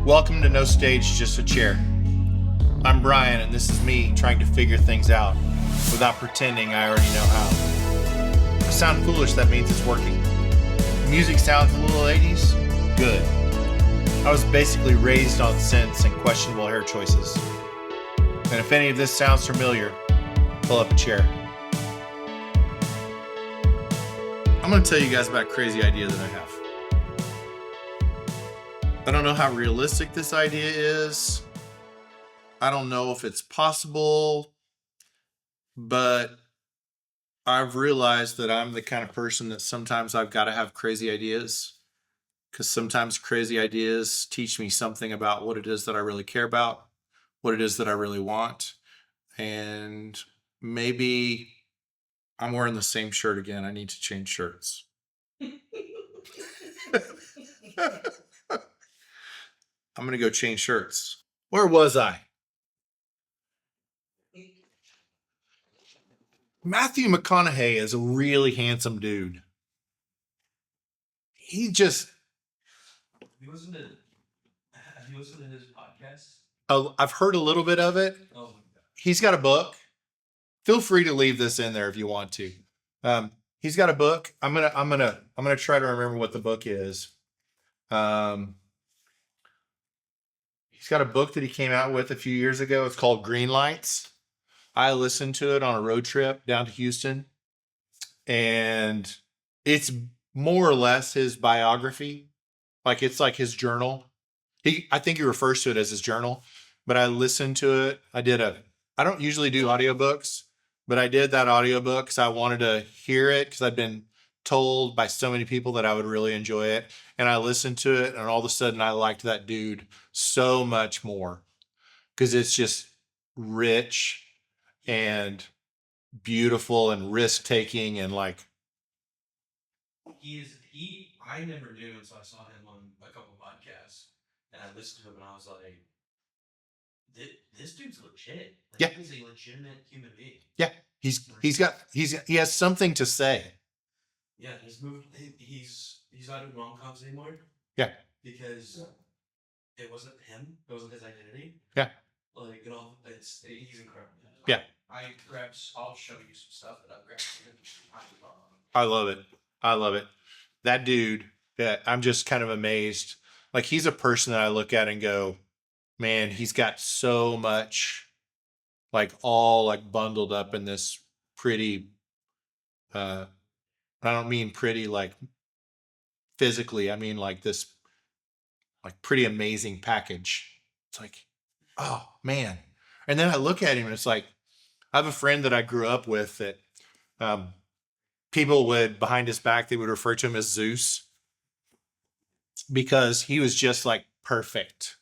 Welcome to No Stage, Just a Chair. I'm Brian, and this is me trying to figure things out without pretending I already know how. If I sound foolish, that means it's working. The music sounds a little 80s? Good. I was basically raised on synths and questionable hair choices. And if any of this sounds familiar, pull up a chair. I'm going to tell you guys about a crazy idea that I have. I don't know how realistic this idea is. I don't know if it's possible, but I've realized that I'm the kind of person that sometimes I've got to have crazy ideas, because sometimes crazy ideas teach me something about what it is that I really care about, what it is that I really want, and maybe I'm wearing the same shirt again. I need to change shirts. I'm going to go change shirts. Where was I? Matthew McConaughey is a really handsome dude. He just... Have you listened to his podcast? I've heard a little bit of it. Oh my God. He's got a book. Feel free to leave this in there if you want to. He's got a book. I'm gonna try to remember what the book is. He's got a book that he came out with a few years ago. It's called Green Lights. I listened to it on a road trip down to Houston, and it's more or less his biography. It's like his journal. I think he refers to it as his journal, but I listened to it. I don't usually do audiobooks, but I did that audiobook because I wanted to hear it, because I'd been told by so many people that I would really enjoy it. And I listened to it, and all of a sudden I liked that dude so much more, because it's just rich and beautiful and risk taking, and I never knew until I saw him on a couple podcasts, and I listened to him and I was like, this dude's legit. Yeah. He's a legitimate human being. Yeah. He has something to say. Yeah, he's moved. He's not doing rom-coms anymore. Yeah. Because it wasn't him. It wasn't his identity. Yeah. He's incredible. Yeah. I'll show you some stuff that I've grabbed. I love it. I love it. That dude, I'm just kind of amazed. He's a person that I look at and go, man, he's got so much, all bundled up in this pretty, I don't mean pretty physically. I mean this pretty amazing package. It's oh man. And then I look at him and it's I have a friend that I grew up with that people would, behind his back, they would refer to him as Zeus, because he was just perfect.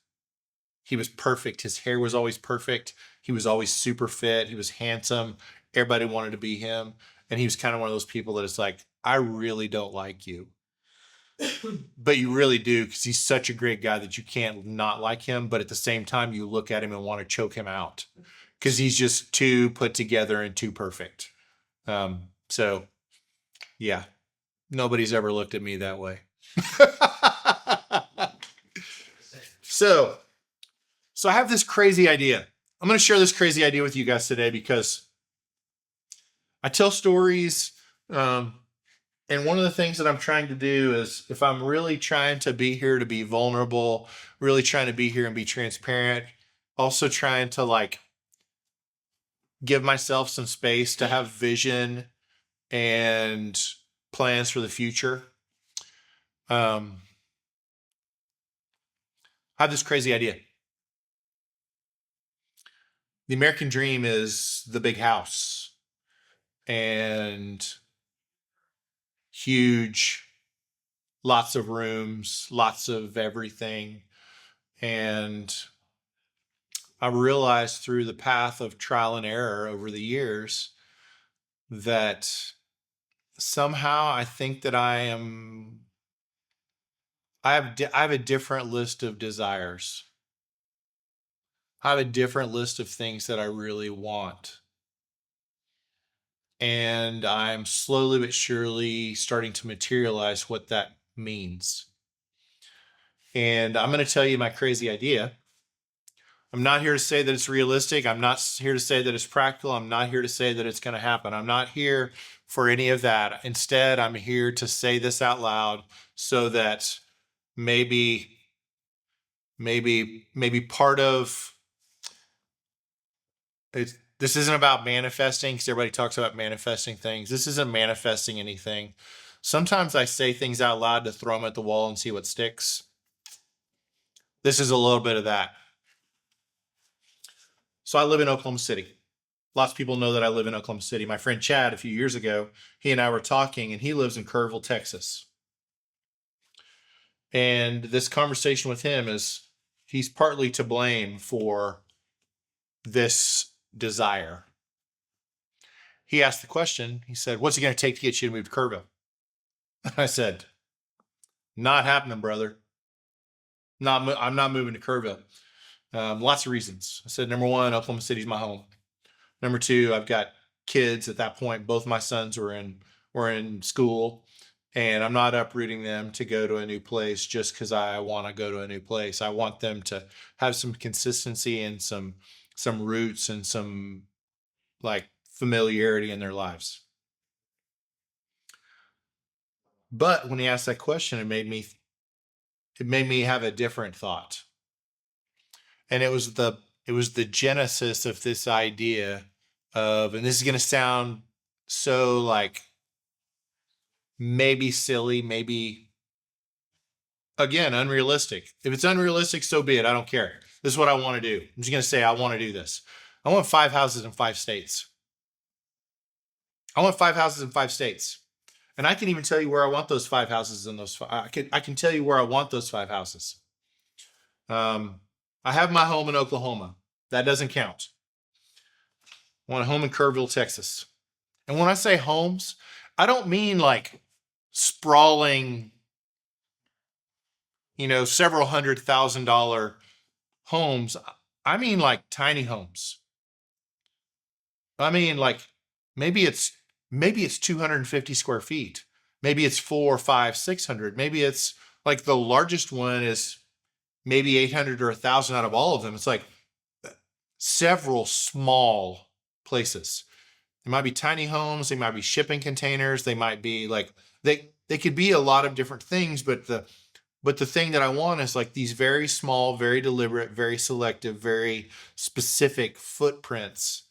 He was perfect. His hair was always perfect. He was always super fit. He was handsome. Everybody wanted to be him. And he was kind of one of those people that it's I really don't like you. But you really do, because he's such a great guy that you can't not like him. But at the same time, you look at him and want to choke him out, because he's just too put together and too perfect. So, yeah, nobody's ever looked at me that way. So I have this crazy idea. I'm going to share this crazy idea with you guys today, because I tell stories. And one of the things that I'm trying to do is, if I'm really trying to be here to be vulnerable, really trying to be here and be transparent, also trying to give myself some space to have vision and plans for the future. I have this crazy idea. The American dream is the big house and huge, lots of rooms, lots of everything. And I realized through the path of trial and error over the years that somehow I think that I have a different list of desires. I have a different list of things that I really want. And I'm slowly but surely starting to materialize what that means. And I'm going to tell you my crazy idea. I'm not here to say that it's realistic. I'm not here to say that it's practical. I'm not here to say that it's going to happen. I'm not here for any of that. Instead, I'm here to say this out loud so that maybe part of it. This isn't about manifesting, because everybody talks about manifesting things. This isn't manifesting anything. Sometimes I say things out loud to throw them at the wall and see what sticks. This is a little bit of that. So I live in Oklahoma City. Lots of people know that I live in Oklahoma City. My friend Chad, a few years ago, he and I were talking, and he lives in Kerrville, Texas. And this conversation with him is, he's partly to blame for this desire. He asked the question, he said, "What's it going to take to get you to move to Kerrville?" I said, "Not happening, brother. I'm not moving to Kerrville. Lots of reasons." I said, number one, Oklahoma City's my home. Number two, I've got kids at that point. Both my sons were in school, and I'm not uprooting them to go to a new place just because I want to go to a new place. I want them to have some consistency and some roots and some like familiarity in their lives. But when he asked that question, it made me have a different thought. And it was the genesis of this idea of, and this is going to sound so like maybe silly, maybe again unrealistic. If it's unrealistic, so be it. I don't care. This is what I want to do. I'm just going to say I want to do this. I want 5 houses in 5 states. I want 5 houses in 5 states. And I can even tell you where I want those 5 houses in those. I can tell you where I want those 5 houses. I have my home in Oklahoma. That doesn't count. I want a home in Kerrville, Texas. And when I say homes, I don't mean like sprawling, several $100,000 homes. I mean like tiny homes. I mean like maybe it's 250 square feet. Maybe it's 4, 5, 600. Maybe it's like the largest one is maybe 800 or 1,000 out of all of them. It's like several small places. They might be tiny homes. They might be shipping containers. They might be like, they could be a lot of different things, but the thing that I want is like these very small, very deliberate, very selective, very specific footprints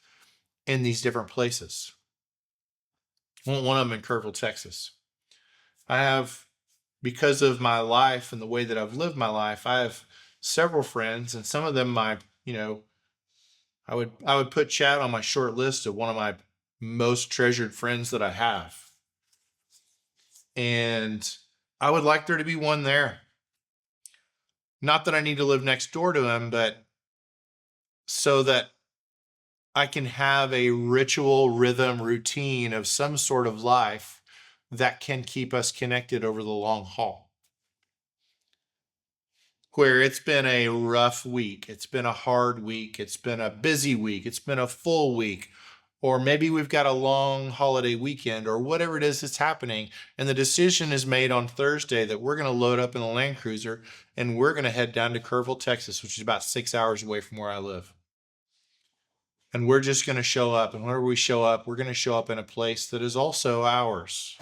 in these different places. I want one of them in Kerrville, Texas. I have, because of my life and the way that I've lived my life, I have several friends, and some of them I would put Chad on my short list of one of my most treasured friends that I have. And I would like there to be one there. Not that I need to live next door to him, but so that I can have a ritual, rhythm, routine of some sort of life that can keep us connected over the long haul. Where it's been a rough week, it's been a hard week, it's been a busy week, it's been a full week, or maybe we've got a long holiday weekend, or whatever it is that's happening, and the decision is made on Thursday that we're going to load up in the Land Cruiser and we're going to head down to Kerrville, Texas, which is about 6 hours away from where I live. And we're just going to show up, and whenever we show up, we're going to show up in a place that is also ours.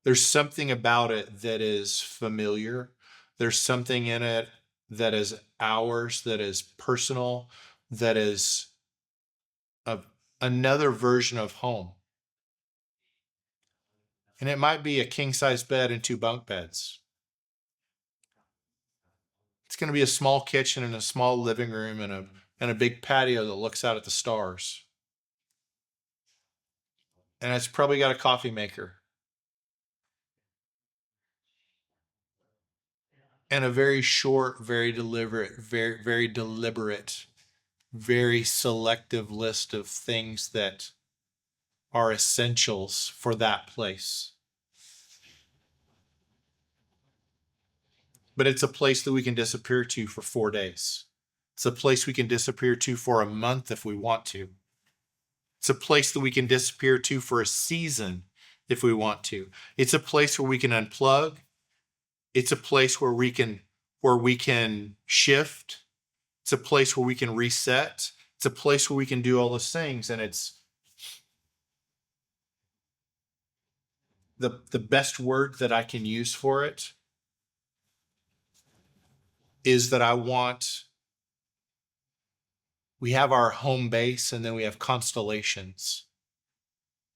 There's something about it that is familiar. There's something in it that is ours, that is personal, that is another version of home. And it might be a king-size bed and 2 bunk beds. It's going to be a small kitchen and a small living room and a big patio that looks out at the stars. And it's probably got a coffee maker. And a very short, very deliberate, very deliberate, very selective list of things that are essentials for that place. But it's a place that we can disappear to for 4 days. It's a place we can disappear to for a month if we want to. It's a place that we can disappear to for a season if we want to. It's a place where we can unplug It's a place where we can shift. It's a place where we can reset. It's a place where we can do all those things. And it's the best word that I can use for it is that we have our home base and then we have constellations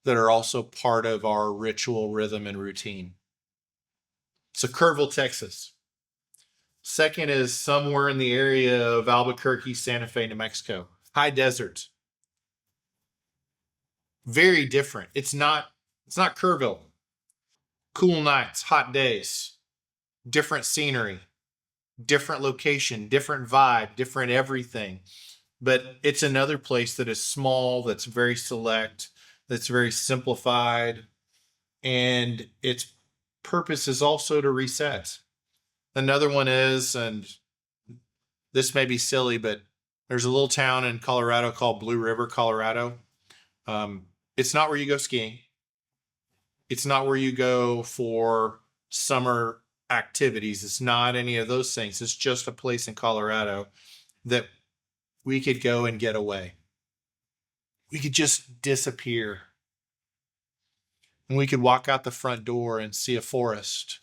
that are also part of our ritual, rhythm, and routine. So Kerrville, Texas. Second is somewhere in the area of Albuquerque, Santa Fe, New Mexico. High desert. Very different. It's not Kerrville. Cool nights, hot days, different scenery, different location, different vibe, different everything. But it's another place that is small, that's very select, that's very simplified, and its purpose is also to reset. Another one is, and this may be silly, but there's a little town in Colorado called Blue River, Colorado. It's not where you go skiing. It's not where you go for summer activities. It's not any of those things. It's just a place in Colorado that we could go and get away. We could just disappear. And we could walk out the front door and see a forest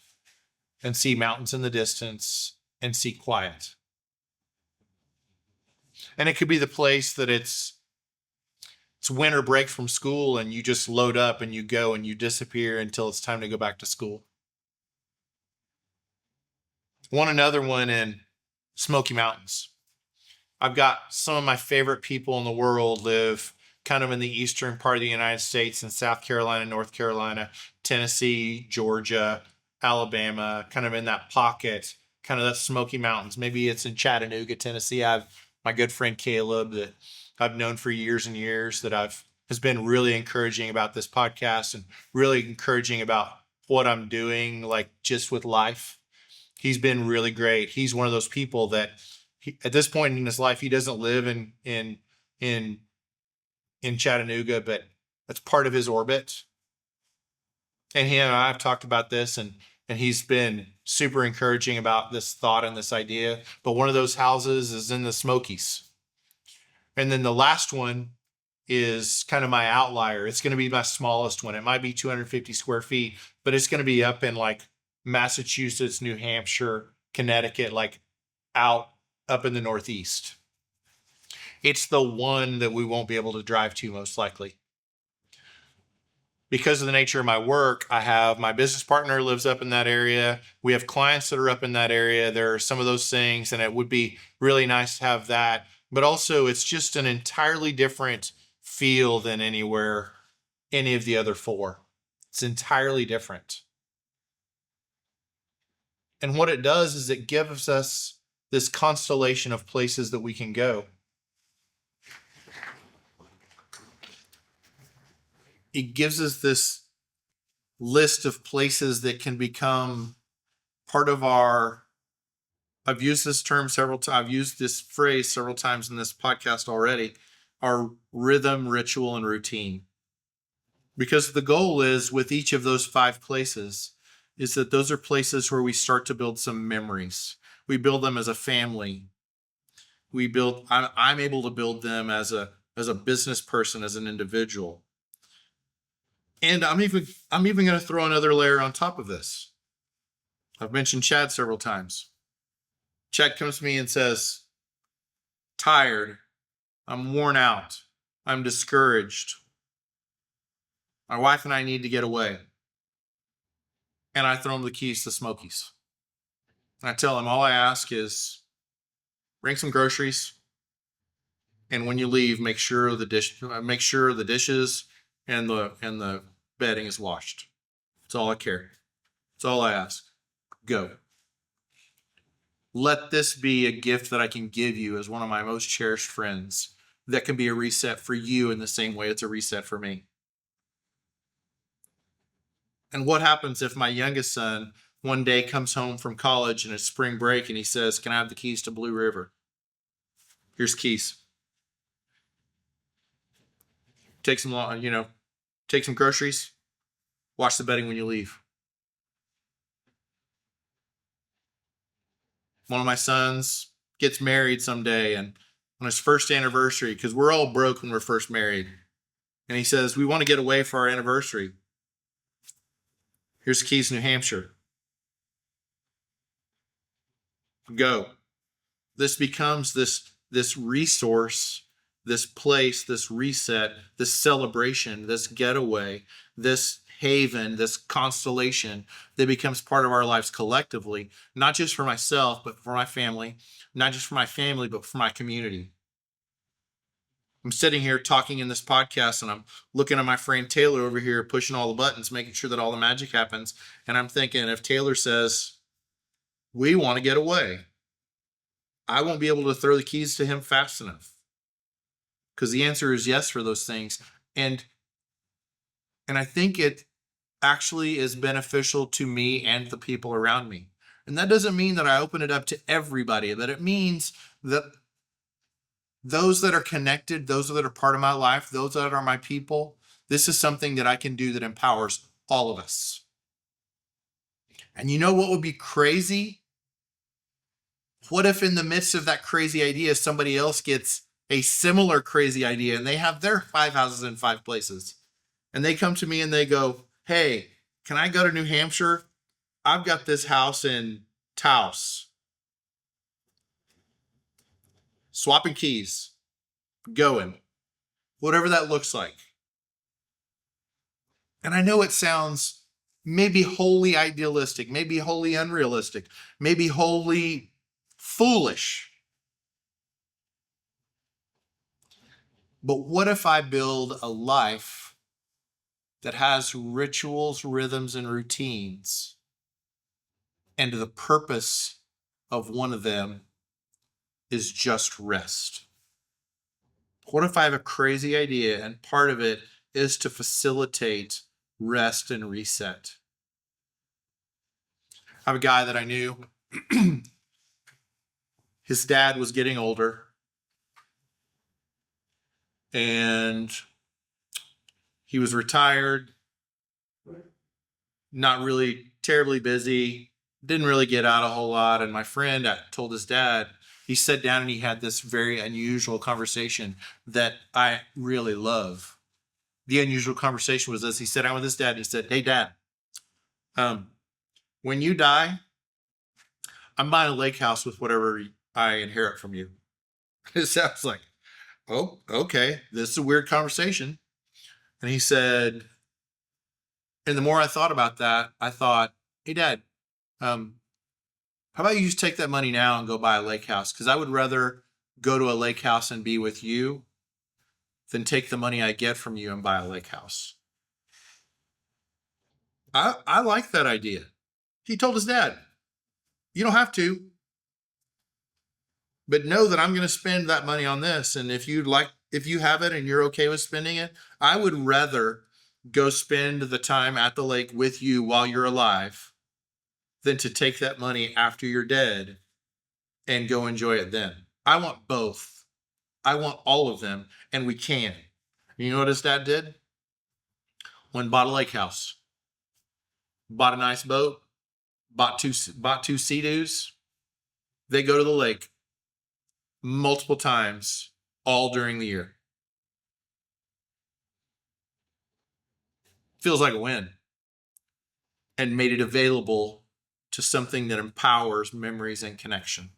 and see mountains in the distance and see quiet. And it could be the place that it's winter break from school and you just load up and you go and you disappear until it's time to go back to school. Another one in Smoky Mountains. I've got some of my favorite people in the world live kind of in the eastern part of the United States, in South Carolina, North Carolina, Tennessee, Georgia, Alabama, kind of in that pocket, kind of that Smoky Mountains. Maybe it's in Chattanooga, Tennessee. I have my good friend Caleb that I've known for years and years that has been really encouraging about this podcast and really encouraging about what I'm doing, like just with life. He's been really great. He's one of those people that at this point in his life, he doesn't live in Chattanooga, but that's part of his orbit. And he and I have talked about this, and he's been super encouraging about this thought and this idea. But one of those houses is in the Smokies. And then the last one is kind of my outlier. It's going to be my smallest one. It might be 250 square feet, but it's going to be up in like Massachusetts, New Hampshire, Connecticut, like up in the Northeast. It's the one that we won't be able to drive to most likely. Because of the nature of my work, I have my business partner lives up in that area. We have clients that are up in that area. There are some of those things, and it would be really nice to have that. But also, it's just an entirely different feel than any of the other four. It's entirely different. And what it does is it gives us this constellation of places that we can go. It gives us this list of places that can become part of I've used this term several times. I've used this phrase several times in this podcast already, our rhythm, ritual, and routine. Because the goal is with each of those 5 places is that those are places where we start to build some memories. We build them as a family. I'm able to build them as a business person, as an individual. And I'm even going to throw another layer on top of this. I've mentioned Chad several times. Chad comes to me and says, tired, I'm worn out, I'm discouraged. My wife and I need to get away. And I throw him the keys to Smokies. And I tell him all I ask is bring some groceries. And when you leave, make sure the dishes and the bedding is washed. That's all I care. That's all I ask. Go. Let this be a gift that I can give you as one of my most cherished friends that can be a reset for you in the same way it's a reset for me. And what happens if my youngest son one day comes home from college and it's spring break and he says, can I have the keys to Blue River? Here's keys. Take some groceries, wash the bedding when you leave. one of my sons gets married someday, and on his first anniversary, because we're all broke when we're first married, and he says, we want to get away for our anniversary. Here's the keys to New Hampshire. Go. This becomes this resource, this place, this reset, this celebration, this getaway, this haven, this constellation that becomes part of our lives collectively, not just for myself, but for my family, not just for my family, but for my community. I'm sitting here talking in this podcast, and I'm looking at my friend Taylor over here pushing all the buttons, making sure that all the magic happens. And I'm thinking, if Taylor says, we want to get away, I won't be able to throw the keys to him fast enough, because the answer is yes for those things. And I think it actually is beneficial to me and the people around me. And that doesn't mean that I open it up to everybody, but it means that those that are connected, those that are part of my life, those that are my people, this is something that I can do that empowers all of us. And you know what would be crazy? What if in the midst of that crazy idea, somebody else gets a similar crazy idea and they have their 5 houses in 5 places? And they come to me and they go, hey, can I go to New Hampshire? I've got this house in Taos. Swapping keys, going, whatever that looks like. And I know it sounds maybe wholly idealistic, maybe wholly unrealistic, maybe wholly foolish. But what if I build a life that has rituals, rhythms, and routines, and the purpose of one of them is just rest? What if I have a crazy idea and part of it is to facilitate rest and reset? I have a guy that I knew. His dad was getting older, and he was retired, not really terribly busy, didn't really get out a whole lot. And my friend told his dad, he sat down and he had this very unusual conversation that I really love. The unusual conversation was this. He sat down with his dad and he said, hey, Dad, when you die, I'm buying a lake house with whatever I inherit from you. It sounds like, oh, okay, this is a weird conversation. And he said, and the more I thought about that, I thought, hey, Dad, how about you just take that money now and go buy a lake house? Because I would rather go to a lake house and be with you than take the money I get from you and buy a lake house. I like that idea. He told his dad, you don't have to, but know that I'm going to spend that money on this. And if you have it and you're okay with spending it, I would rather go spend the time at the lake with you while you're alive than to take that money after you're dead and go enjoy it then. I want both. I want all of them, and we can. You know what his dad did? Went and bought a lake house, bought a nice boat, bought two Sea-Doos. They go to the lake multiple times all during the year. Feels like a win. And made it available to something that empowers memories and connection.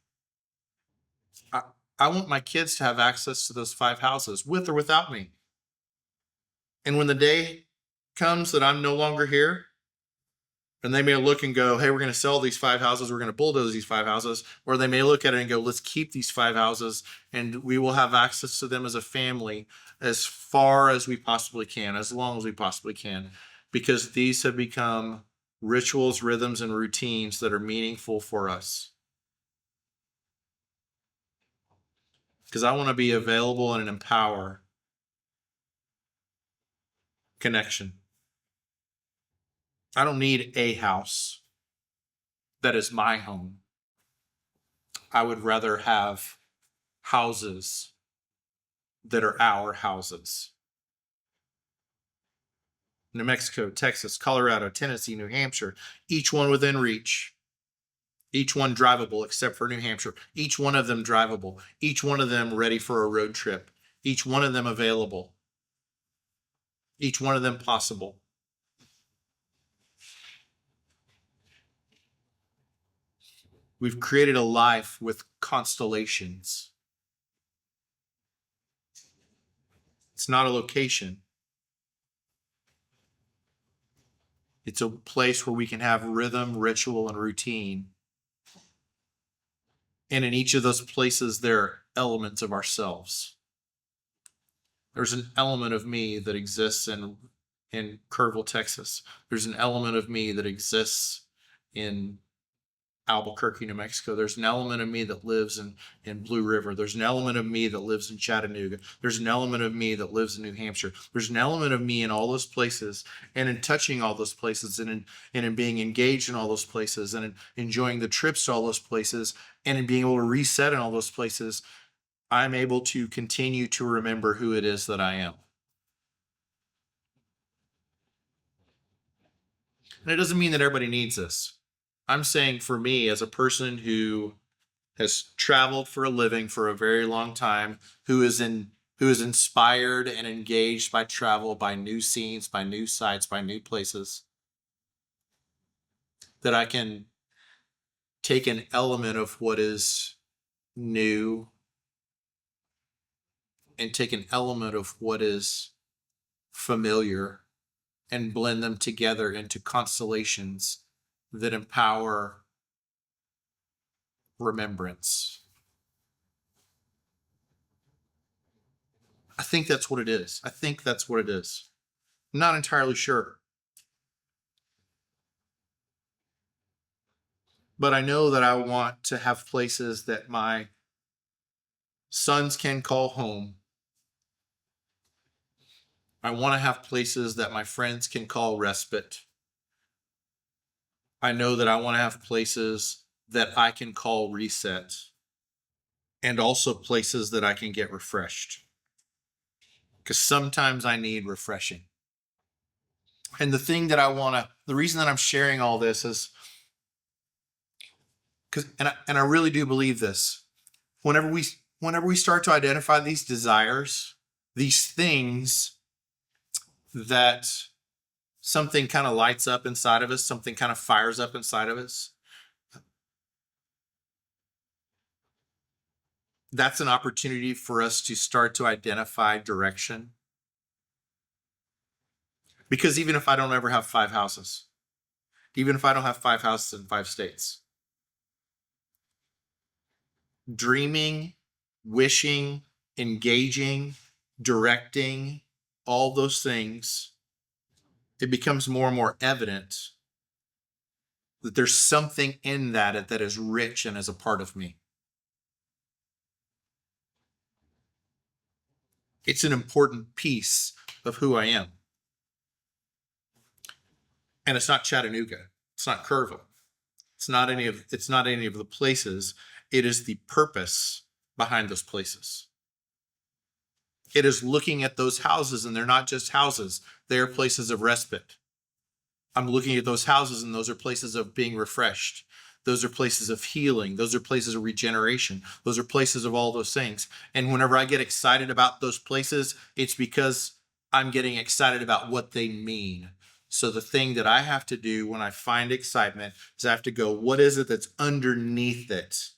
I want my kids to have access to those 5 houses with or without me. And when the day comes that I'm no longer here, and they may look and go, hey, we're going to sell these 5 houses. We're going to bulldoze these 5 houses. Or they may look at it and go, let's keep these 5 houses, and we will have access to them as a family as far as we possibly can, as long as we possibly can, because these have become rituals, rhythms, and routines that are meaningful for us. Because I want to be available and empower connection. I don't need a house that is my home. I would rather have houses that are our houses. New Mexico, Texas, Colorado, Tennessee, New Hampshire, each one within reach. Each one drivable except for New Hampshire. Each one of them drivable. Each one of them ready for a road trip. Each one of them available. Each one of them possible. We've created a life with constellations. It's not a location. It's a place where we can have rhythm, ritual, and routine. And in each of those places, there are elements of ourselves. There's an element of me that exists in Kerrville, Texas. There's an element of me that exists in Albuquerque, New Mexico. There's an element of me that lives in Blue River. There's an element of me that lives in Chattanooga. There's an element of me that lives in New Hampshire. There's an element of me in all those places, and in touching all those places, and in being engaged in all those places, and in enjoying the trips to all those places, and in being able to reset in all those places, I'm able to continue to remember who it is that I am. And it doesn't mean that everybody needs this. I'm saying for me, as a person who has traveled for a living for a very long time, who is inspired and engaged by travel, by new scenes, by new sights, by new places, that I can take an element of what is new and take an element of what is familiar and blend them together into constellations that empower remembrance. I think that's what it is. I think that's what it is. I'm not entirely sure. But I know that I want to have places that my sons can call home. I want to have places that my friends can call respite. I know that I want to have places that I can call reset, and also places that I can get refreshed. Because sometimes I need refreshing. And the reason that I'm sharing all this is because, and I really do believe this. Whenever we start to identify these desires, these things that something kind of lights up inside of us, something kind of fires up inside of us, that's an opportunity for us to start to identify direction. Because even if I don't ever have 5 houses, even if I don't have 5 houses in 5 states, dreaming, wishing, engaging, directing, all those things, it becomes more and more evident that there's something in that is rich and is a part of me. It's an important piece of who I am. And it's not Chattanooga. It's not Kerrville. It's not any of the places. It is the purpose behind those places. It is looking at those houses, and they're not just houses. They are places of respite. I'm looking at those houses, and those are places of being refreshed. Those are places of healing. Those are places of regeneration. Those are places of all those things. And whenever I get excited about those places, it's because I'm getting excited about what they mean. So the thing that I have to do when I find excitement is I have to go, what is it that's underneath it?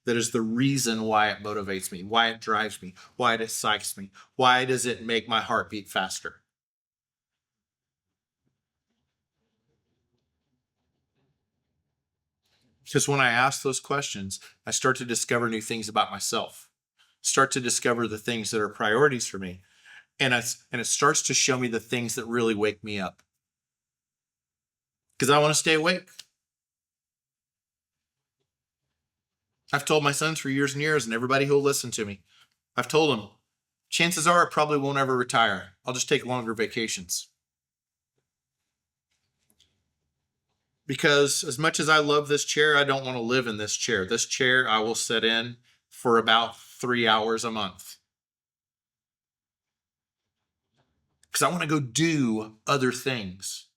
That is the reason why it motivates me, why it drives me, why it excites me, why does it make my heart beat faster? Because when I ask those questions, I start to discover new things about myself, start to discover the things that are priorities for me. And it starts to show me the things that really wake me up. Because I want to stay awake. I've told my sons for years and years, and everybody who'll listen to me, I've told them, chances are I probably won't ever retire. I'll just take longer vacations. Because as much as I love this chair, I don't want to live in this chair. This chair I will sit in for about 3 hours a month. Because I want to go do other things.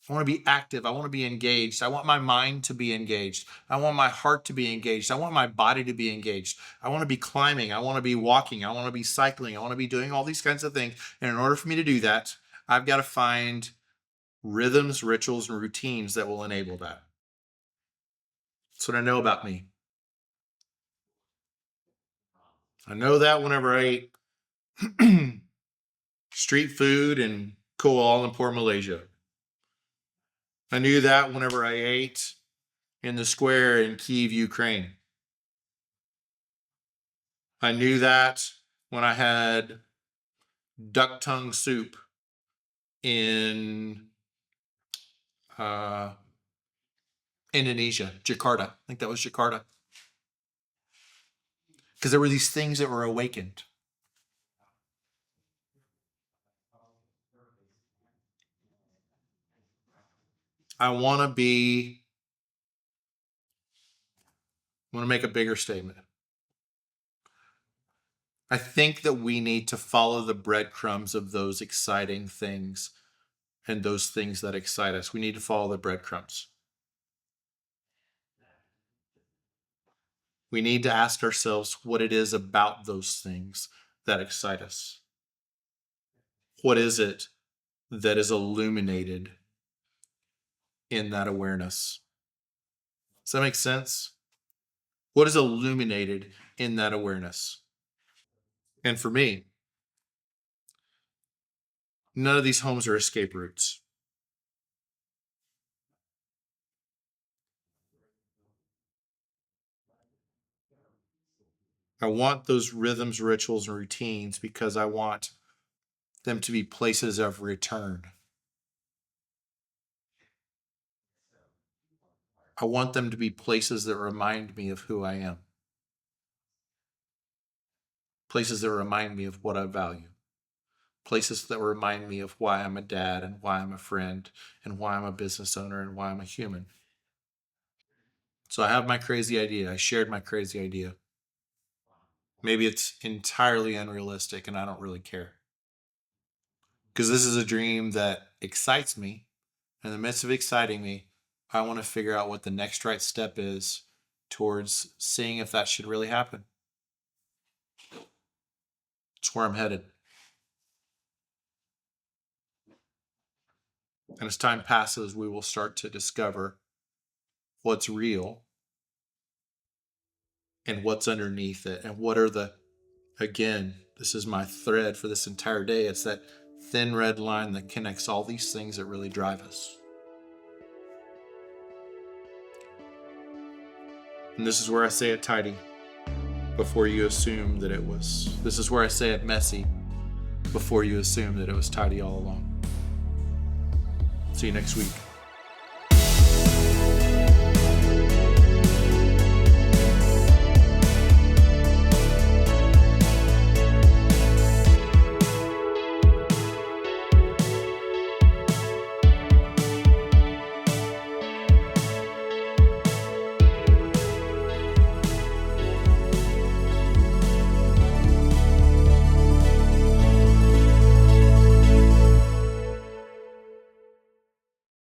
I want to be active. I want to be engaged. I want my mind to be engaged. I want my heart to be engaged. I want my body to be engaged. I want to be climbing. I want to be walking. I want to be cycling. I want to be doing all these kinds of things. And in order for me to do that, I've got to find rhythms, rituals, and routines that will enable that. That's what I know about me. I know that whenever I ate street food in Kuala Lumpur, Malaysia. I knew that whenever I ate in the square in Kyiv, Ukraine. I knew that when I had duck tongue soup in Indonesia, Jakarta. I think that was Jakarta. Because there were these things that were awakened. I want to make a bigger statement. I think that we need to follow the breadcrumbs of those exciting things and those things that excite us. We need to follow the breadcrumbs. We need to ask ourselves what it is about those things that excite us. What is it that is illuminated in that awareness? Does that make sense? What is illuminated in that awareness? And for me, none of these homes are escape routes. I want those rhythms, rituals, and routines because I want them to be places of return. I want them to be places that remind me of who I am. Places that remind me of what I value. Places that remind me of why I'm a dad and why I'm a friend and why I'm a business owner and why I'm a human. So I have my crazy idea. I shared my crazy idea. Maybe it's entirely unrealistic and I don't really care. Because this is a dream that excites me. In the midst of exciting me, I want to figure out what the next right step is towards seeing if that should really happen. It's where I'm headed. And as time passes, we will start to discover what's real and what's underneath it. And what are again, this is my thread for this entire day. It's that thin red line that connects all these things that really drive us. And this is where I say it tidy before you assume that it was. This is where I say it messy before you assume that it was tidy all along. See you next week.